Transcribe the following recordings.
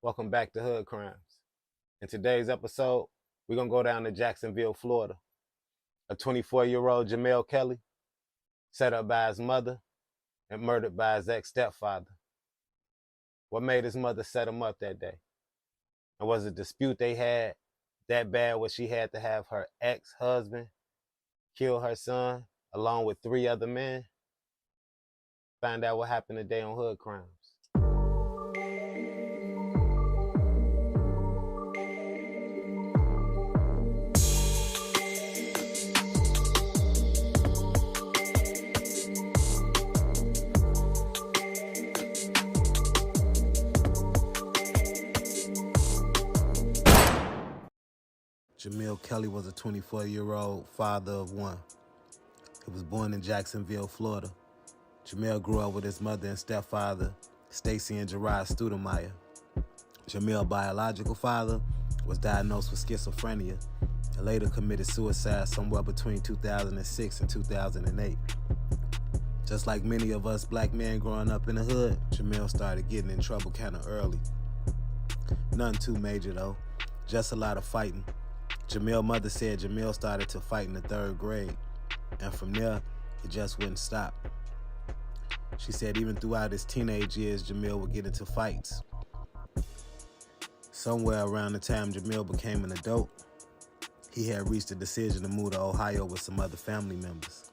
Welcome back to Hood Crimes. In today's episode, we're going to go down to Jacksonville, Florida. A 24-year-old Jamel Kelly, set up by his mother and murdered by his ex-stepfather. What made his mother set him up that day? And was a dispute they had that bad where she had to have her ex-husband kill her son along with 3 other men? Find out what happened today on Hood Crimes. Jamel Kelly was a 24-year-old father of 1. He was born in Jacksonville, Florida. Jamel grew up with his mother and stepfather, Stacy and Gerard Studemeyer. Jamel's biological father was diagnosed with schizophrenia and later committed suicide somewhere between 2006 and 2008. Just like many of us black men growing up in the hood, Jamel started getting in trouble kind of early. Nothing too major though, just a lot of fighting. Jamel's mother said Jamel started to fight in the 3rd grade, and from there, it just wouldn't stop. She said even throughout his teenage years, Jamel would get into fights. Somewhere around the time Jamel became an adult, he had reached a decision to move to Ohio with some other family members.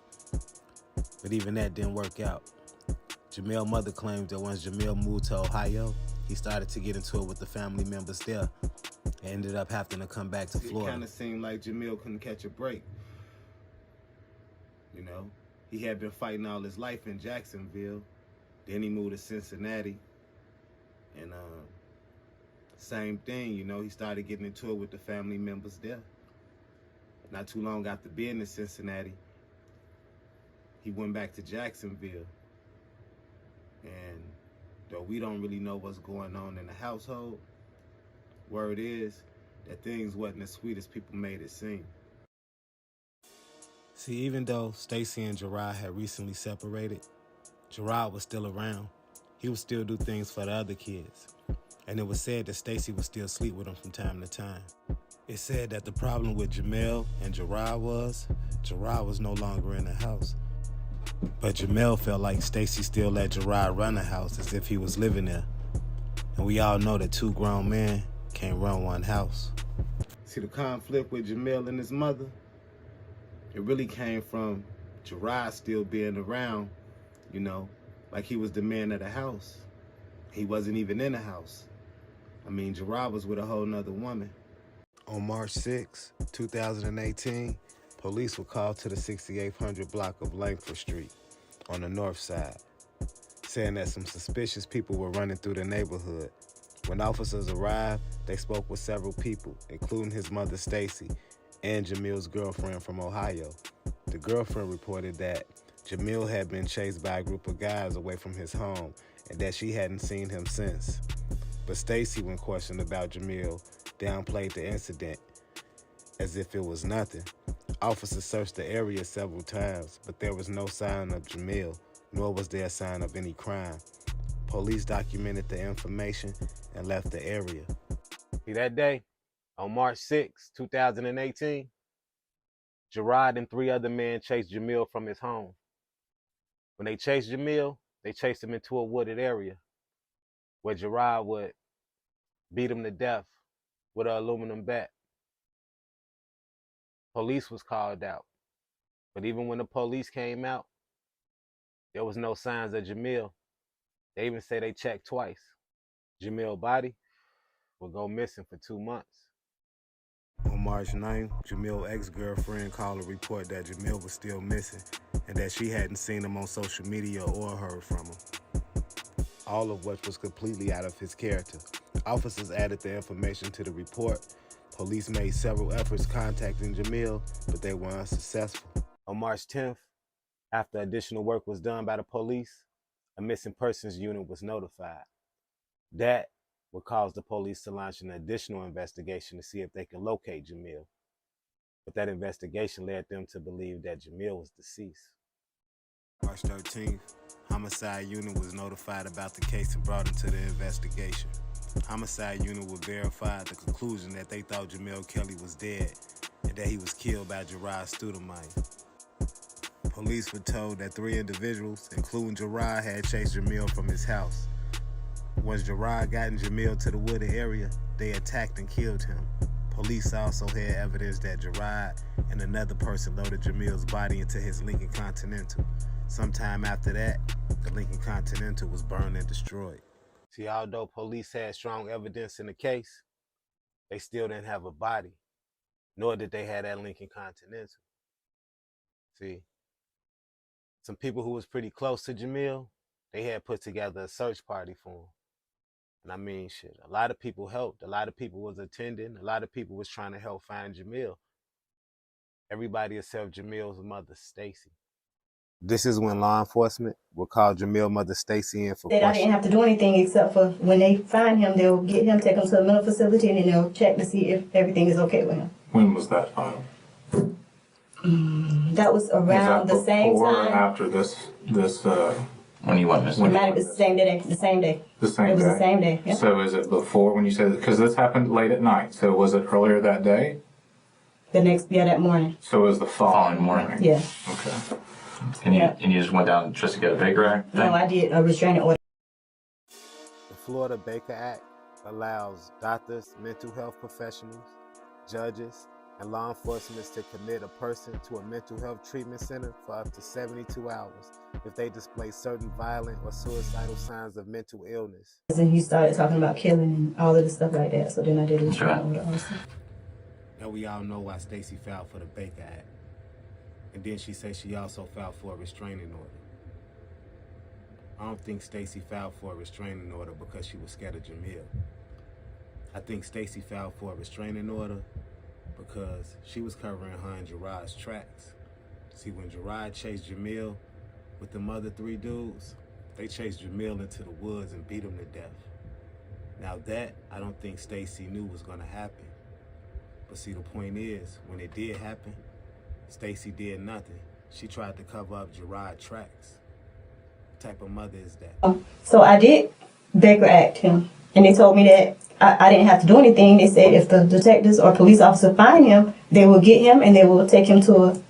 But even that didn't work out. Jamel's mother claimed that once Jamel moved to Ohio, he started to get into it with the family members there and ended up having to come back to Florida. It kind of seemed like Jamel couldn't catch a break. You know, he had been fighting all his life in Jacksonville. Then he moved to Cincinnati. And same thing, you know, he started getting into it with the family members there. Not too long after being in Cincinnati, he went back to Jacksonville. And though we don't really know what's going on in the household, word is that things wasn't as sweet as people made it seem. See, even though Stacy and Gerard had recently separated, Gerard was still around. He would still do things for the other kids. And it was said that Stacy would still sleep with him from time to time. It said that the problem with Jamel and Gerard was no longer in the house. But Jamel felt like Stacy still let Gerard run the house as if he was living there. And we all know that 2 grown men can't run one house. See, the conflict with Jamel and his mother, it really came from Gerard still being around, you know, like he was the man of the house. He wasn't even in the house. I mean, Gerard was with a whole nother woman. On March 6, 2018, police were called to the 6800 block of Langford Street on the north side, saying that some suspicious people were running through the neighborhood. When officers arrived, they spoke with several people, including his mother, Stacy, and Jamel's girlfriend from Ohio. The girlfriend reported that Jamel had been chased by a group of guys away from his home and that she hadn't seen him since. But Stacy, when questioned about Jamel, downplayed the incident as if it was nothing. Officers searched the area several times, but there was no sign of Jamel, nor was there a sign of any crime. Police documented the information and left the area. See, that day, on March 6, 2018, Gerard and 3 other men chased Jamel from his home. When they chased Jamel, they chased him into a wooded area where Gerard would beat him to death with an aluminum bat. Police was called out. But even when the police came out, there was no signs of Jamel. They even say they checked twice. Jamel's body would go missing for 2 months. On March 9th, Jamel's ex-girlfriend called a report that Jamel was still missing and that she hadn't seen him on social media or heard from him. All of which was completely out of his character. Officers added the information to the report. Police made several efforts contacting Jamel, but they were unsuccessful. On March 10th, after additional work was done by the police, a missing persons unit was notified. That would cause the police to launch an additional investigation to see if they can locate Jamel. But that investigation led them to believe that Jamel was deceased. March 13th, Homicide Unit was notified about the case and brought into the investigation. Homicide unit would verify the conclusion that they thought Jamel Kelly was dead and that he was killed by Gerard Studemeyer. Police were told that 3 individuals, including Gerard, had chased Jamel from his house. Once Gerard got in Jamel to the wooded area, they attacked and killed him. Police also had evidence that Gerard and another person loaded Jamel's body into his Lincoln Continental. Sometime after that, the Lincoln Continental was burned and destroyed. See, although police had strong evidence in the case, they still didn't have a body, nor did they have that Lincoln Continental. See, some people who was pretty close to Jamel, they had put together a search party for him. And I mean, shit, a lot of people helped. A lot of people was attending. A lot of people was trying to help find Jamel. Everybody except Jamel's mother, Stacy. This is when law enforcement will call Jamel's mother, Stacy, in for questioning. I didn't have to do anything except for when they find him, they'll get him, take him to a mental facility, and then they'll check to see if everything is okay with him. When was that filed? That was around the same before time. Or after this when you went missing? It might have been the same day. The same day. The same day? It was the same day, yeah. So is it before when you said, because this happened late at night, so was it earlier that day? That morning. So it was the following morning? Yeah. Okay. And you just went down just to get a Baker Act thing? No, I did a restraining order. The Florida Baker Act allows doctors, mental health professionals, judges, and law enforcement to commit a person to a mental health treatment center for up to 72 hours if they display certain violent or suicidal signs of mental illness. And he started talking about killing and all of the stuff like that, so then I did a restraining order also. Now we all know why Stacy filed for the Baker Act. And then she said she also filed for a restraining order. I don't think Stacy filed for a restraining order because she was scared of Jamel. I think Stacy filed for a restraining order because she was covering her and Gerard's tracks. See, when Gerard chased Jamel with them other 3 dudes, they chased Jamel into the woods and beat him to death. Now that, I don't think Stacy knew was gonna happen. But see, the point is, when it did happen, Stacy did nothing. She tried to cover up Gerard's tracks. What type of mother is that? So I did Baker Act him, and they told me that I didn't have to do anything. They said if the detectives or police officer find him, they will get him and they will take him to a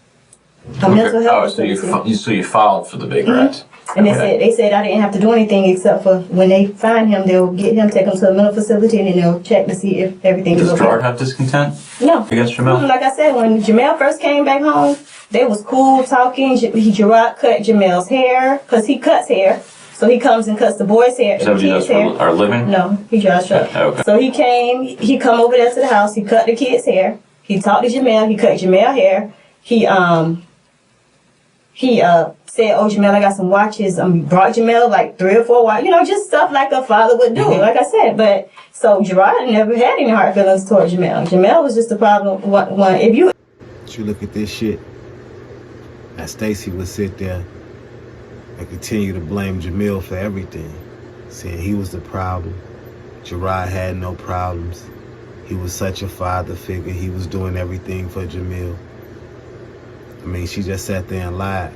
mental health facility. So you filed for the Baker Act? And they said I didn't have to do anything except for when they find him, they'll get him, take him to a mental facility, and then they'll check to see if everything is okay. Does Gerard have discontent? No. Against Jamel? Like I said, when Jamel first came back home, they was cool talking. Gerard cut Jamel's hair, because he cuts hair. So he comes and cuts the boy's hair. Is that what he does for our living? No, he drives truck. Okay. So he come over there to the house, he cut the kid's hair, he talked to Jamel, he cut Jamel's hair, he said, oh, Jamel, I got some watches. Brought Jamel like 3 or 4 watches, just stuff like a father would do, like I said. But so Gerard never had any hard feelings towards Jamel. Jamel was just the problem. If you look at this shit, now Stacy would sit there and continue to blame Jamel for everything, saying he was the problem. Gerard had no problems. He was such a father figure. He was doing everything for Jamel. I mean, she just sat there and lied.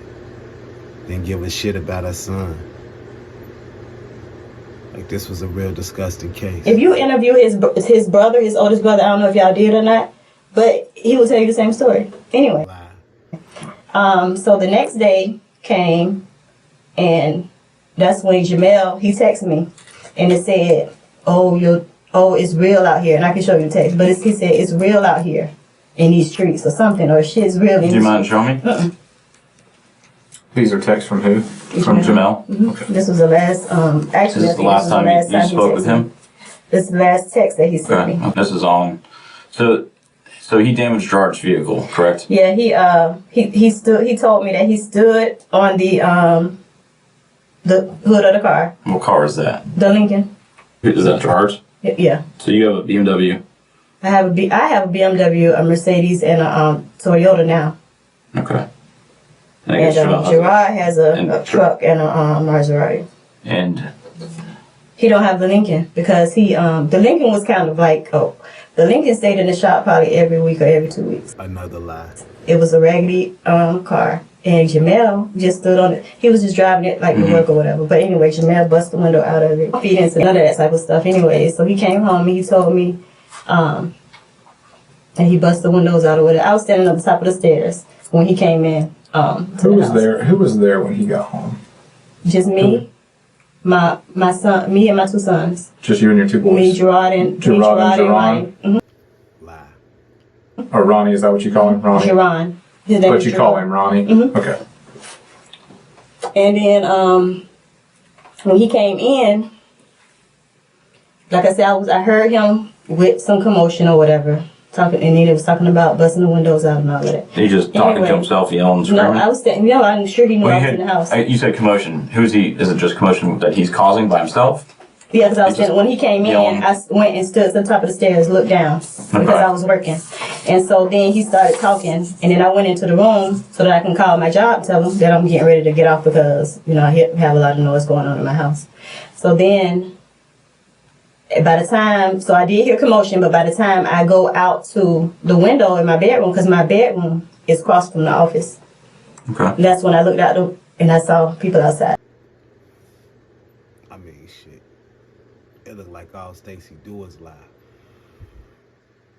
Didn't give a shit about her son. Like, this was a real disgusting case. If you interview his brother, his oldest brother, I don't know if y'all did or not, but he will tell you the same story. Anyway. So the next day came, and that's when Jamel, he texted me, and it said, it's real out here. And I can show you the text, but he said, it's real out here in these streets or something, or shit's real in these streets. Do you mind showing me? These are texts from who? From Jamel? Mm-hmm. Okay. This was the last, actually, this is the last time you spoke with him? This is the last text that he sent me. This is on. So he damaged Gerard's vehicle, correct? Yeah, he told me that he stood on the hood of the car. What car is that? The Lincoln. Is that Gerard's? Yeah. So you have a BMW? I have a BMW, a Mercedes, and a Toyota now. Okay. And Gerard has a truck and a Maserati. And he don't have the Lincoln because the Lincoln was kind of like, the Lincoln stayed in the shop probably every week or every 2 weeks. Another lie. It was a raggedy car, And Jamel just stood on it. He was just driving it like to work or whatever. But anyway, Jamel bust the window out of it. Feed into none of that type of stuff anyway. So he came home and he told me, and he bust the windows out of it. I was standing at the top of the stairs when he came in. Who was there? Who was there when he got home? Just me, my son, me and my two sons. Just you and your two boys? Me, Gerard and Ronnie. Lie. Or Ronnie, is that what you call him? Ronnie? Gerard. His name But is you Gerard. call him Ronnie? Okay. And then when he came in, like I said, I heard him with some commotion or whatever. Talking, and then he was talking about busting the windows out and all of that. He just talking to himself, yelling, screaming? No, I was standing, I'm sure he knew I was in the house. You said commotion. Who's he? Is it just commotion that he's causing by himself? Yeah, because I was standing, when he came in, I went and stood at the top of the stairs, looked down, because I was working. And so then he started talking, and then I went into the room so that I can call my job, tell him that I'm getting ready to get off because, I have a lot of noise going on in my house. So then, by the time, so I did hear commotion, but by the time I go out to the window in my bedroom, because my bedroom is across from the office. Okay. That's when I looked out and I saw people outside. I mean, shit. It looked like all Stacy do is lie.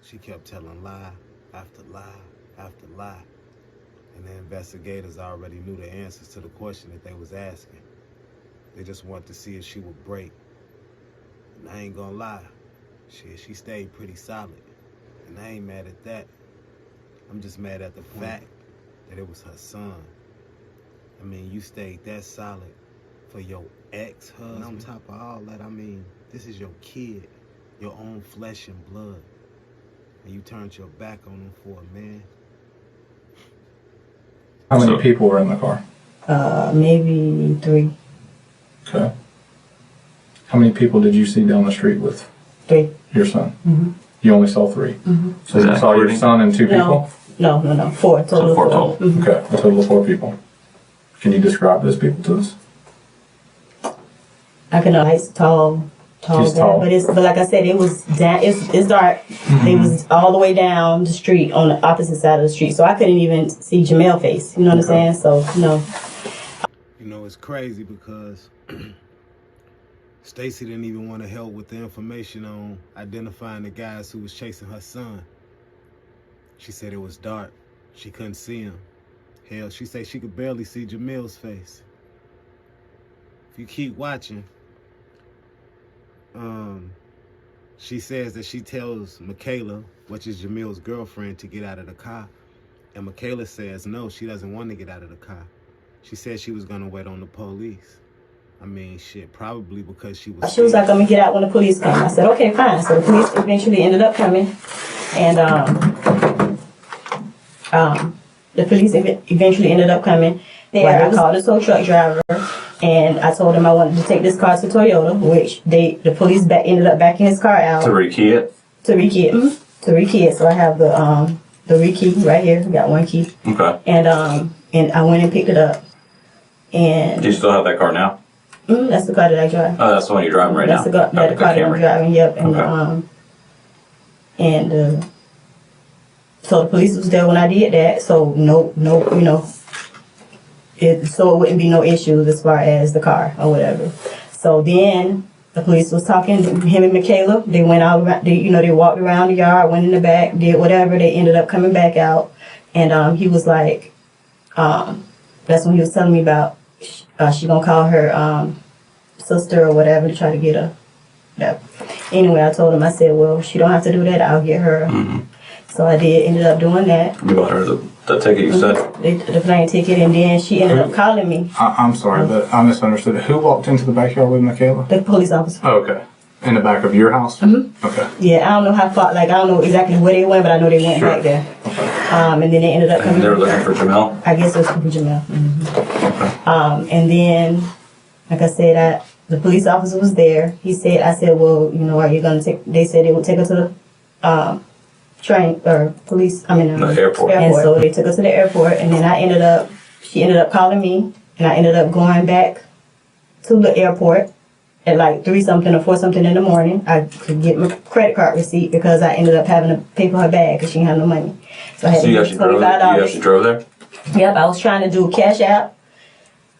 She kept telling lie after lie after lie. And the investigators already knew the answers to the question that they was asking. They just wanted to see if she would break. And I ain't gonna lie. Shit, she stayed pretty solid. And I ain't mad at that. I'm just mad at the fact that it was her son. I mean, you stayed that solid for your ex-husband. And on top of all that, I mean, this is your kid, your own flesh and blood. And you turned your back on him for a man. How many people were in the car? Maybe 3. Okay. How many people did you see down the street with 3. your son? Mm-hmm. You only saw 3? Mm-hmm. So you saw your son and 2 people? No. 4. Total So 4 of 4. total. Mm-hmm. Okay, a total of 4 people. Can you describe those people to us? I can know he's tall He's guy, tall. but like I said, it was down. It's dark. Mm-hmm. It was all the way down the street on the opposite side of the street, so I couldn't even see Jamel's face. You know what I'm saying? So no. You know, it's crazy because Stacy didn't even want to help with the information on identifying the guys who was chasing her son. She said it was dark. She couldn't see him. Hell, she said she could barely see Jamel's face. If you keep watching, she says that she tells Michaela, which is Jamel's girlfriend, to get out of the car. And Michaela says no, she doesn't want to get out of the car. She said she was going to wait on the police. I mean, shit, probably because she was like, I'm gonna get out when the police come. I said, okay, fine. So the police eventually ended up coming, and the police eventually ended up coming. There, I called the tow truck driver, and I told him I wanted to take this car to Toyota, which the police ended up backing his car out. To rekey it? To rekey it. So I have the rekey right here. I got 1 key. Okay. And I went and picked it up. And Do you still have that car now? That's the car that I drive. Oh, that's the one you're driving right now? That's the car that I'm driving, yep. And Okay. So the police was there when I did that, so no, so it wouldn't be no issues as far as the car or whatever. So then the police was talking to him and Michaela. They went all around, they walked around the yard, went in the back, did whatever. They ended up coming back out. And he was like, that's when he was telling me about she gonna call her sister or whatever to try to get her. Yeah. Anyway, I told him, I said, well, she don't have to do that. I'll get her. Mm-hmm. So I ended up doing that. You got her the ticket you said? The plane ticket, and then she ended up calling me. I'm sorry, but I misunderstood. Who walked into the backyard with Michaela? The police officer. Oh, okay. In the back of your house? Mm-hmm. Okay. Yeah, I don't know how far, I don't know exactly where they went, but I know they went back there. Okay. And then they ended up coming. And they were looking for Jamel? I guess it was for Jamel. Mm-hmm. Okay. And then, like I said, the police officer was there. I said, well, are you going to take, they said they would take her to the train, or the airport. And so they took us to the airport, and then she ended up calling me, and I ended up going back to the airport at like 3-something or 4-something in the morning. I could get my credit card receipt because I ended up having to pay for her bag because she didn't have no money. So I had So to you get actually drove $25. there? Yep, I was trying to do Cash App.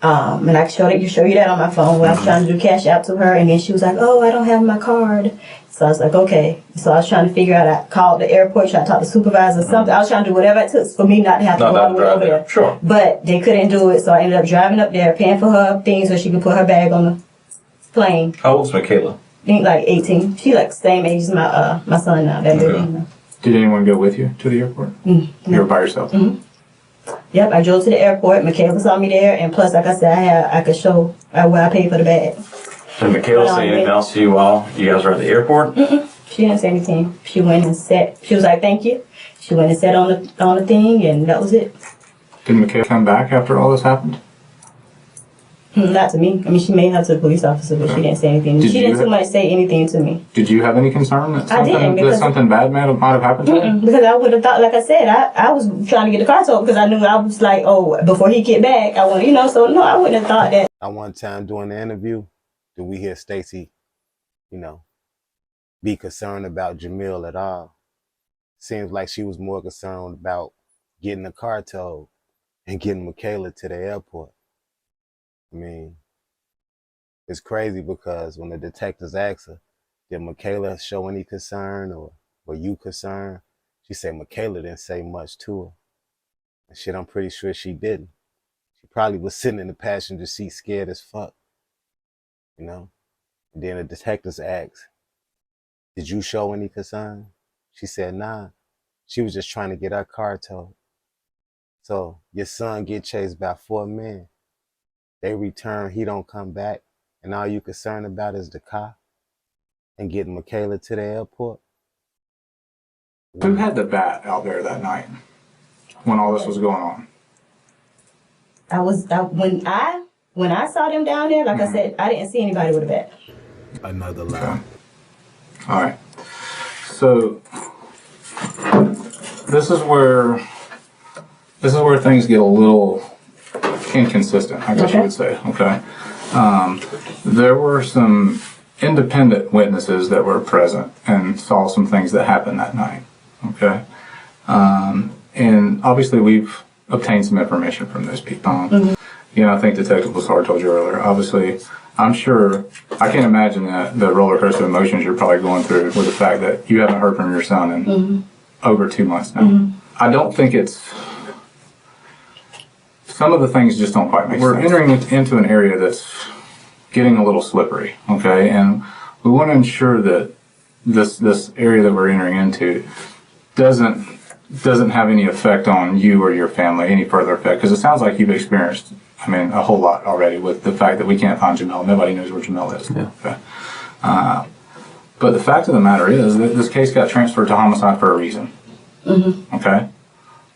And I show you that on my phone where I was trying to do Cash App to her, and then she was like, "Oh, I don't have my card." So I was like, "Okay." So I was trying to figure out. I called the airport, trying to talk to the supervisor or something. I was trying to do whatever it took for me not to have to go all the way over there. Sure. But they couldn't do it, so I ended up driving up there, paying for her things so she could put her bag on the plane. How old's Michaela? I think like 18. She like the same age as my son now. That baby. Did anyone go with you to the airport? You were by yourself? Yep, I drove to the airport. Michaela saw me there, and plus, like I said, I could show where I paid for the bag. Did Michaela say anything else to you while you guys were at the airport? She didn't say anything. She went and sat. She was like, "Thank you." She went and sat on the thing, and that was it. Did Michaela come back after all this happened? Not to me. I mean, she may have to the police officer, but she didn't say anything. She didn't too much say anything to me. Did you have any concern that I didn't, that something bad might have happened to you? Because I would have thought, like I said, I was trying to get the car towed because I knew I was like, oh, before he get back, I want, so no, I wouldn't have thought that. At one time during the interview, did we hear Stacy, be concerned about Jamel at all? Seems like she was more concerned about getting the car towed and getting Michaela to the airport. I mean, it's crazy because when the detectives asked her, did Michaela show any concern or were you concerned? She said Michaela didn't say much to her. And shit, I'm pretty sure she didn't. She probably was sitting in the passenger seat scared as fuck, And then the detectives asked, did you show any concern? She said, nah. She was just trying to get her car towed. So your son get chased by 4 men. They return, he don't come back, and all you concerned about is the car and getting Michaela to the airport? Who had the bat out there that night when all this was going on? When I saw them down there, like I said, I didn't see anybody with a bat. Another lie. Okay. All right. So this is where things get a little inconsistent, I guess you would say. Okay. There were some independent witnesses that were present and saw some things that happened that night. Okay. And obviously we've obtained some information from those people. I think Detective Lassard told you earlier. Obviously, I'm sure, I can't imagine the roller coaster of emotions you're probably going through with the fact that you haven't heard from your son in over 2 months now. I don't think some of the things just don't quite make sense. We're entering into an area that's getting a little slippery, okay? And we want to ensure that this area that we're entering into doesn't have any effect on you or your family, any further effect, because it sounds like you've experienced, a whole lot already with the fact that we can't find Jamel. Nobody knows where Jamel is. Yeah. Okay. But the fact of the matter is that this case got transferred to homicide for a reason. Okay?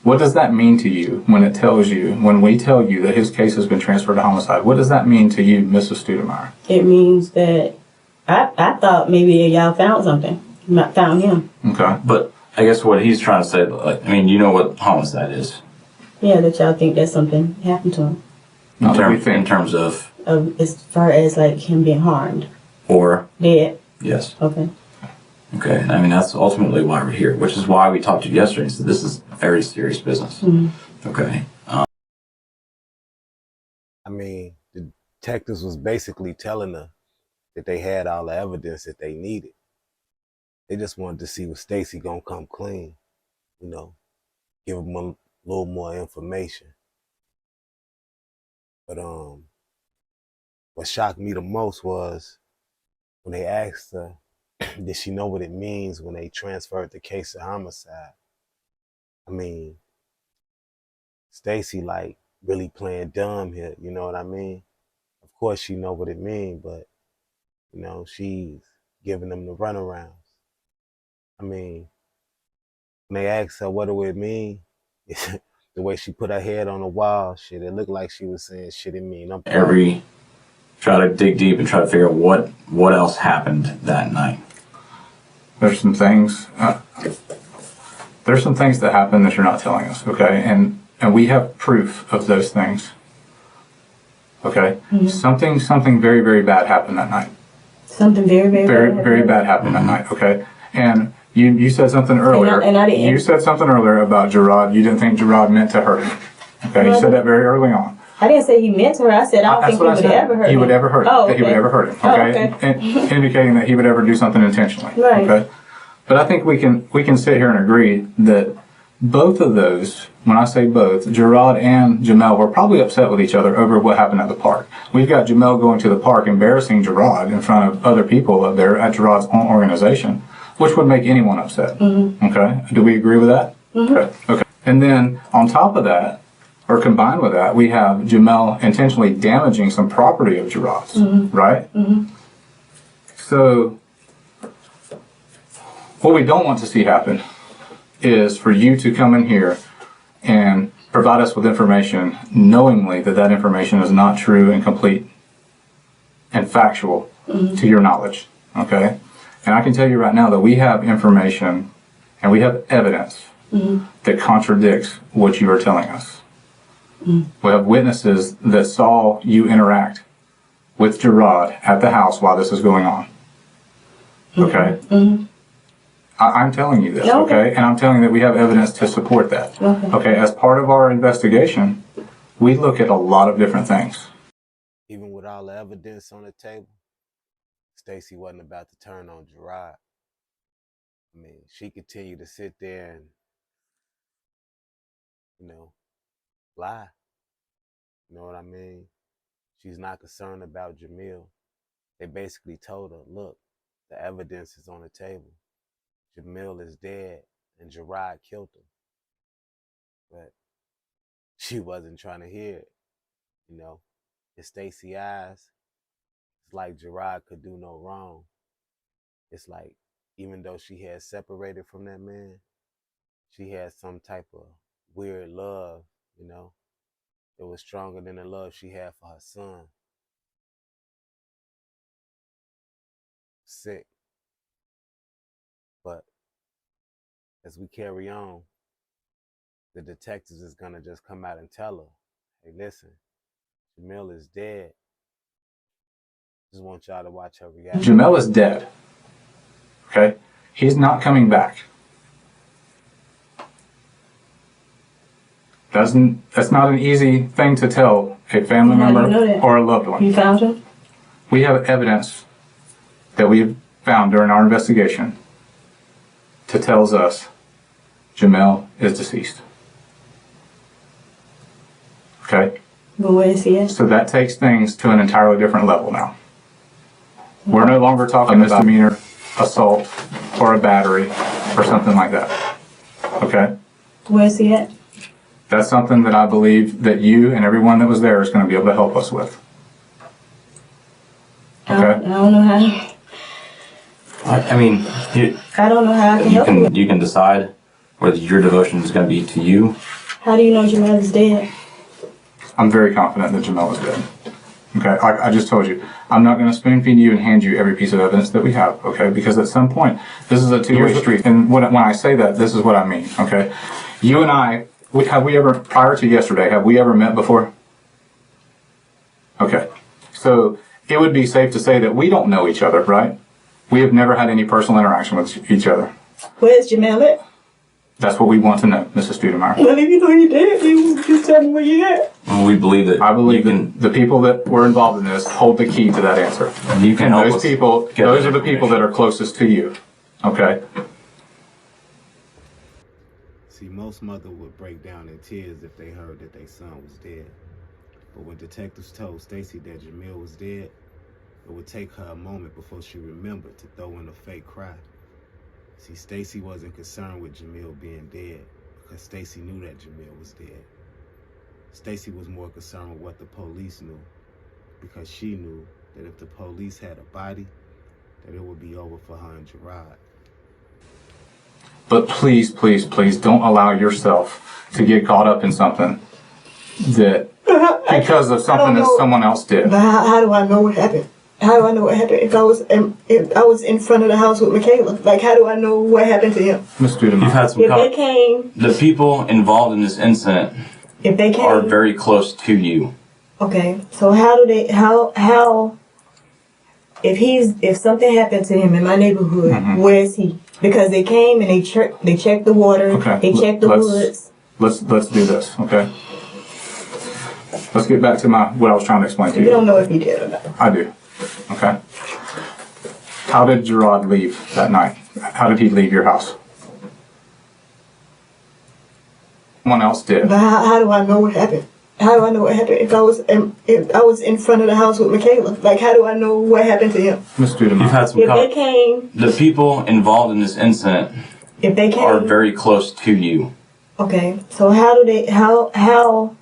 What does that mean to you when we tell you that his case has been transferred to homicide? What does that mean to you, Mrs. Studemeyer? It means that I thought maybe y'all found something, not found him. Okay. But I guess what he's trying to say, you know what homicide is. Yeah, that y'all think that something happened to him. In terms of? As far as like him being harmed. Or? Dead. Yes. Okay. Okay. That's ultimately why we're here, which is why we talked to you yesterday and said this is very serious business. Okay. The detectives was basically telling her that they had all the evidence that they needed. They just wanted to see was Stacy gonna come clean, give them a little more information. But what shocked me the most was when they asked her, did she know what it means when they transferred the case to homicide? Stacy really playing dumb here, you know what I mean? Of course she know what it means, but she's giving them the runarounds. When they asked her what do it mean, the way she put her head on the wall, shit, it looked like she was saying shit it mean. Try to dig deep and try to figure out what else happened that night. There's some things that happen that you're not telling us, okay? And we have proof of those things. Okay? Something very, very bad happened that night. Something very, very, very bad happened that night, okay? And you said something earlier. And I didn't. You said something earlier about Gerard. You didn't think Gerard meant to hurt him. Okay, you said that very early on. I didn't say he meant her. I said I don't think he would ever hurt him. He would ever hurt him. Oh, That he would ever hurt him. Okay, And indicating that he would ever do something intentionally. Right. Okay, but I think we can sit here and agree that both of those, when I say both, Gerard and Jamel were probably upset with each other over what happened at the park. We've got Jamel going to the park embarrassing Gerard in front of other people up there at Gerard's own organization, which would make anyone upset. Mm-hmm. Okay, do we agree with that? Mm-hmm. Okay. And then on top of that, or combined with that, we have Jamel intentionally damaging some property of Gerard's, right? Mm-hmm. So what we don't want to see happen is for you to come in here and provide us with information knowingly that that information is not true and complete and factual to your knowledge, okay? And I can tell you right now that we have information and we have evidence that contradicts what you are telling us. We have witnesses that saw you interact with Gerard at the house while this is going on, okay? I'm telling you this, okay? And I'm telling you that we have evidence to support that. Okay, as part of our investigation, we look at a lot of different things. Even with all the evidence on the table, Stacy wasn't about to turn on Gerard. I mean, she continued to sit there and, lie. You know what I mean? She's not concerned about Jamel. They basically told her, look, the evidence is on the table. Jamel is dead and Gerard killed him. But she wasn't trying to hear it. In Stacy's eyes, it's like Gerard could do no wrong. It's like, even though she had separated from that man, she had some type of weird love, that was stronger than the love she had for her son. Sick. But as we carry on, the detectives is gonna just come out and tell her, hey, listen, Jamel is dead. Just want y'all to watch her reaction. Jamel is dead, okay? He's not coming back. That's not an easy thing to tell a family member or a loved one. You found him? We have evidence that we found during our investigation that tells us Jamel is deceased. Okay? But where is he at? So that takes things to an entirely different level now. We're no longer talking about misdemeanor, assault, or a battery, or something like that. Okay? Where is he at? That's something that I believe that you and everyone that was there is going to be able to help us with. Okay? I don't know how. I mean, I don't know how I can help you. You can decide whether your devotion is going to be to you. How do you know Jamel is dead? I'm very confident that Jamel is dead. Okay, I just told you. I'm not going to spoon feed you and hand you every piece of evidence that we have, okay? Because at some point, this is a two-way street. And when I say that, this is what I mean, okay? You and I, have we ever, prior to yesterday, have we ever met before? Okay. So it would be safe to say that we don't know each other, right? We have never had any personal interaction with each other. Where's Jamel at? That's what we want to know, Mrs. Studemeyer. Well, if you know you did, you tell me where you at. Well, we believe that. I believe that the people that were involved in this hold the key to that answer. And you can those people, those are the people that are closest to you. Okay? See, most mothers would break down in tears if they heard that their son was dead. But when detectives told Stacy that Jamel was dead, it would take her a moment before she remembered to throw in a fake cry. See, Stacy wasn't concerned with Jamel being dead because Stacy knew that Jamel was dead. Stacy was more concerned with what the police knew because she knew that if the police had a body, that it would be over for her and Gerard. But please, please, please don't allow yourself to get caught up in something that because of something that someone else did. But how do I know what happened? How do I know what happened if I was in front of the house with Michaela? Like, how do I know what happened to him? Ms. Studemeyer. You've had some If they came, the people involved in this incident if they came, are very close to you. Okay, so if something happened to him in my neighborhood, where is he? Because they came and they checked the water, Okay. they checked the woods. Let's do this, okay? Let's get back to what I was trying to explain to you. You don't know if he did or not. I do. Okay. How did Gerard leave that night? How did he leave your house? Someone else did. But how do I know what happened? How do I know what happened if I was in front of the house with Michaela? Like, how do I know what happened to him? Let's do them. You've had some. If they came, The people involved in this incident if they came, are very close to you. okay. So how do they? How?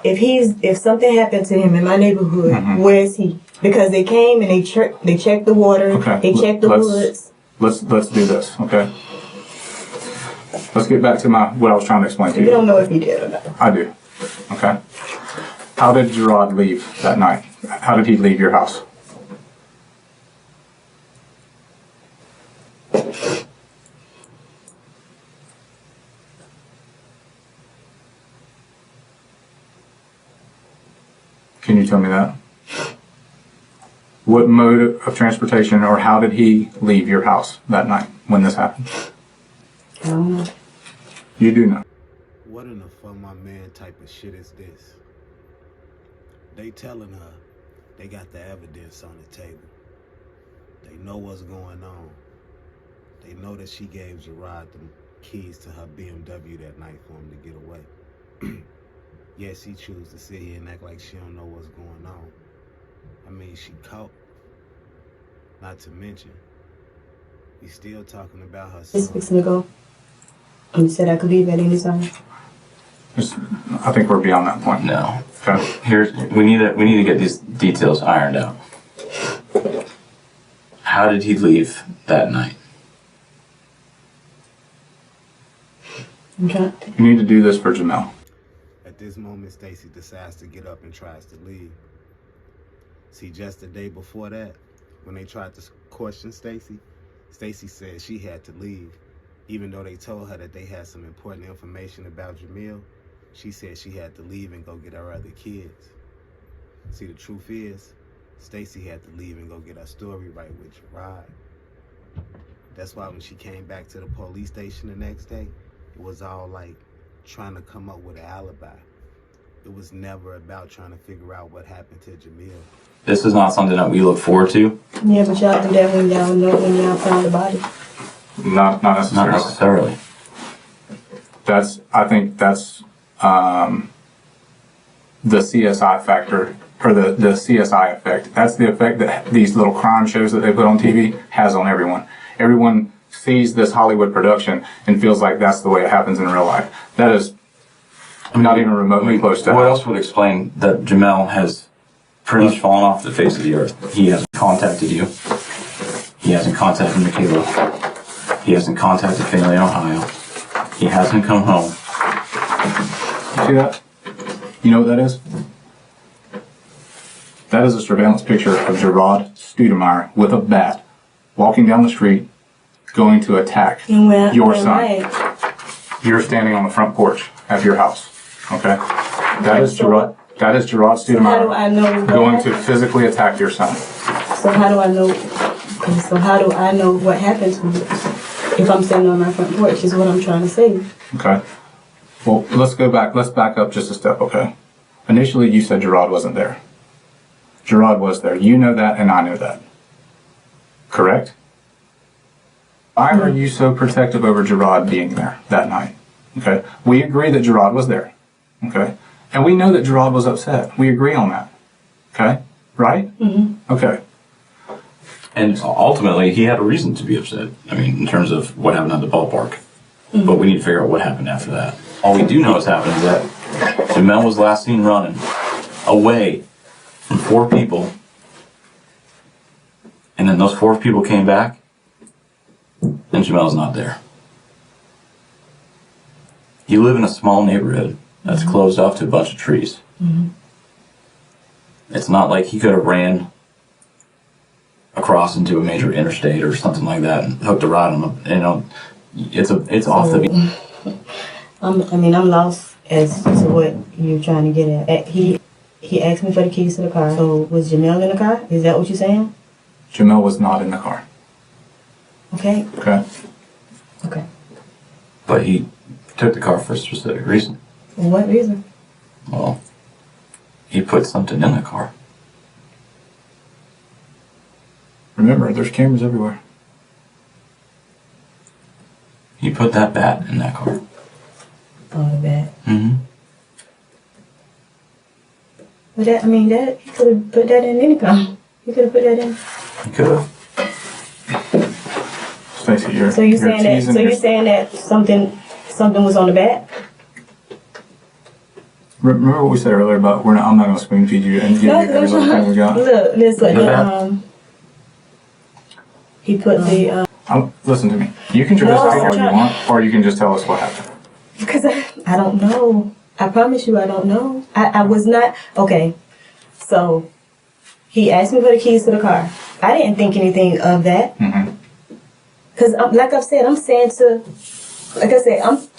If something happened to him in my neighborhood, where is he? Because they came and they checked the water, Okay. they checked the woods. Let's do this. Okay. Let's get back to what I was trying to explain to you. You don't know if he did or not. I do. Okay. How did Gerard leave that night? How did he leave your house? Can you tell me that? What mode of transportation, or how did he leave your house that night when this happened? I don't know. You do know. What in the fuck my man type of shit is this? They telling her they got the evidence on the table. They know what's going on. They know that she gave Gerard the keys to her BMW that night for him to get away. Yes, she chooses to sit here and act like she don't know what's going on. I mean, she caught. Not to mention, we still talking about her It's son. fixing to go. And you said I could leave at any time. I think we're beyond that point. No. Okay. We need to get these details ironed out. How did he leave that night? Okay. You need to do this for Jamel. At this moment, Stacy decides to get up and tries to leave. See, just the day before that, when they tried to question Stacy, Stacy said she had to leave. Even though they told her that they had some important information about Jamel, she said she had to leave and go get her other kids. See, the truth is, Stacy had to leave and go get her story right with Gerard. That's why when she came back to the police station the next day, it was all like trying to come up with an alibi. It was never about trying to figure out what happened to Jamel. This is not something that we look forward to. Yeah, but y'all do that when y'all know when y'all found the body. Not necessarily. Not necessarily. I think that's the CSI factor, or the CSI effect. That's the effect that these little crime shows that they put on TV has on everyone. Everyone sees this Hollywood production and feels like that's the way it happens in real life. That is not even remotely close to What how. else would explain that Jamel has pretty much fallen off the face of the earth? He hasn't contacted you. He hasn't contacted Michaela. He hasn't contacted family in Ohio. He hasn't come home. See that? You know what that is? That is a surveillance picture of Gerard Studemeyer with a bat, walking down the street, going to attack your son. Right. You're standing on the front porch of your house. Okay? That is Gerard How do Studemeyer I know? going to physically attack your son. So how do I know? So how do I know what happened to me if I'm standing on my front porch? Is what I'm trying to say. Okay? Well, let's go back. Let's back up just a step, okay? Initially, you said Gerard wasn't there. Gerard was there. You know that, and I know that. Correct? Why are you so protective over Gerard being there that night? Okay? We agree that Gerard was there. Okay? And we know that Gerard was upset. We agree on that. Okay? Right? Mm-hmm. Okay. And ultimately, he had a reason to be upset. I mean, in terms of what happened at the ballpark. Mm-hmm. But we need to figure out what happened after that. All we do know has happened is that Jamel was last seen running away from 4 people. And then those 4 people came back, and Jamel's not there. You live in a small neighborhood that's closed off to a bunch of trees. Mm-hmm. It's not like he could have ran across into a major interstate or something like that and hooked a ride on them. You know, it's off the. I'm lost as to what you're trying to get at. He asked me for the keys to the car. So was Jamel in the car? Is that what you're saying? Jamel was not in the car. Okay. Okay? Okay. But he took the car for a specific reason. What reason? Well, he put something in the car. Remember, there's cameras everywhere. He put that bat in that car. Oh, the bat. Mm-hmm. But that, I mean, that, he could have put that in any car. He could have put that in. He could have. Stacey, you're So you saying that? teasing So you your- saying that something was on the bat? Remember what we said earlier about I'm not going to spoon feed you and give you every little thing we got? Look, listen. The bat? He put the. Listen to me. You can just No, say what you I'm want, or you can just tell us what happened. Because I don't know. I promise you, I don't know. I was not okay. So he asked me for the keys to the car. I didn't think anything of that. Mm-hmm. Because, like I've said,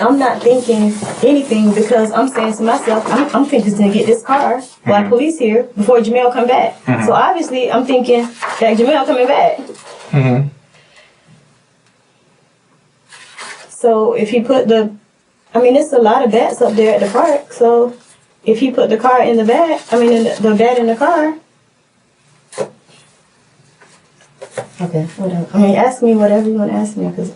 I'm not thinking anything because I'm saying to myself, I'm thinking to get this car while police here before Jamel come back. Mm-hmm. So obviously, I'm thinking that Jamel coming back. Mm-hmm. So if he put there's a lot of bats up there at the park. So if he put the car in the bat, the bat in the car. Okay, whatever. Ask me whatever you want to ask me because